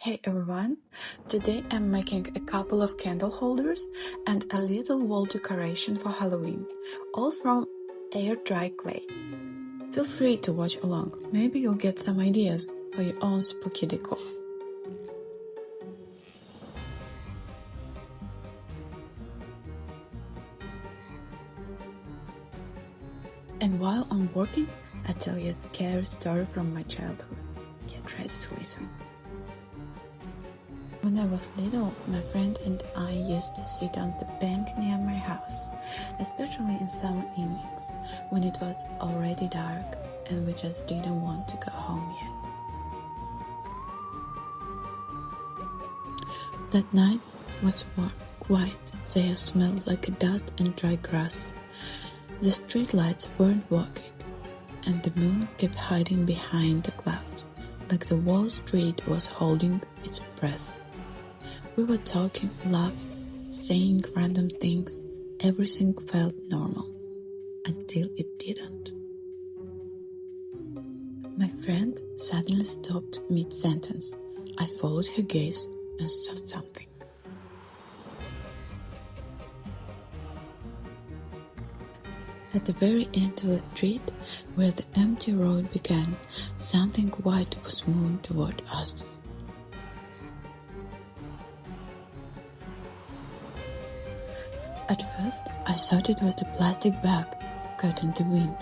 Hey everyone! Today I'm making a couple of candle holders and a little wall decoration for Halloween, all from air-dry clay. Feel free to watch along, maybe you'll get some ideas for your own spooky decor. And while I'm working, I'll tell you a scary story from my childhood. Get ready to listen. When I was little, my friend and I used to sit on the bench near my house, especially in summer evenings, when it was already dark and we just didn't want to go home yet. That night was warm, quiet. The air smelled like dust and dry grass. The streetlights weren't working, and the moon kept hiding behind the clouds, like the whole street was holding its breath. We were talking, laughing, saying random things. Everything felt normal, until it didn't. My friend suddenly stopped mid-sentence. I followed her gaze and saw something. At the very end of the street, where the empty road began, something white was moving toward us. At first, I thought it was the plastic bag caught in the wind,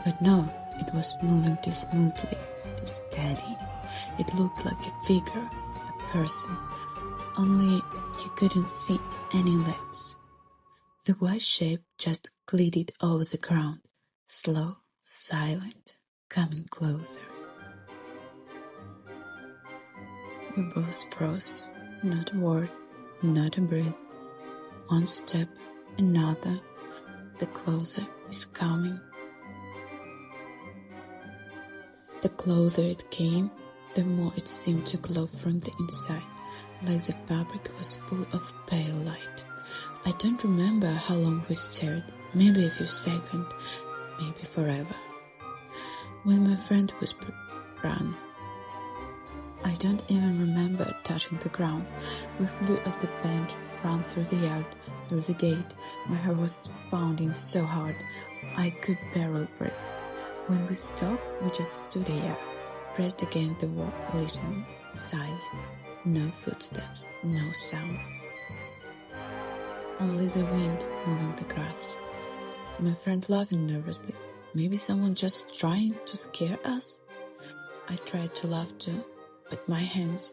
but no, it was moving too smoothly, too steady. It looked like a figure, a person, only you couldn't see any legs. The white shape just glided over the ground, slow, silent, coming closer. We both froze, not a word, not a breath. One step, another, the closer it's coming. The closer it came, the more it seemed to glow from the inside, like the fabric was full of pale light. I don't remember how long we stared, maybe a few seconds, maybe forever. When my friend whispered, "Run." I don't even remember touching the ground. We flew off the bench, ran through the yard, through the gate. My heart was pounding so hard, I could barely breathe. When we stopped, we just stood here, pressed against the wall, listening, silent. No footsteps, no sound. Only the wind moving the grass. My friend laughing nervously. Maybe someone just trying to scare us? I tried to laugh too, but my hands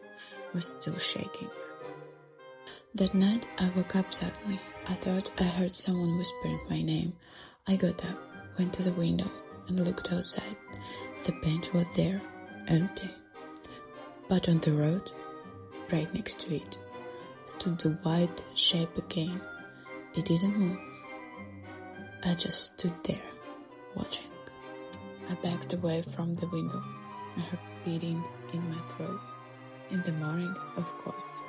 were still shaking. That night I woke up suddenly. I thought I heard someone whispering my name. I got up, went to the window and looked outside. The bench was there, empty. But on the road, right next to it, stood the white shape again. It didn't move. I just stood there, watching. I backed away from the window, my heart beating in my throat. In the morning, of course,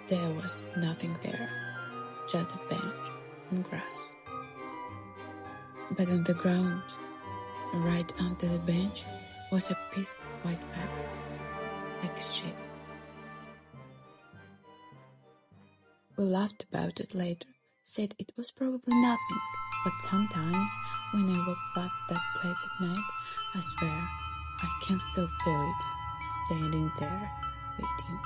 there was nothing there, just a bench and grass. But on the ground, right under the bench, was a piece of white fabric, like a shape. We laughed about it later, said it was probably nothing, but sometimes when I walk past that place at night, I swear I can still feel it, standing there, waiting.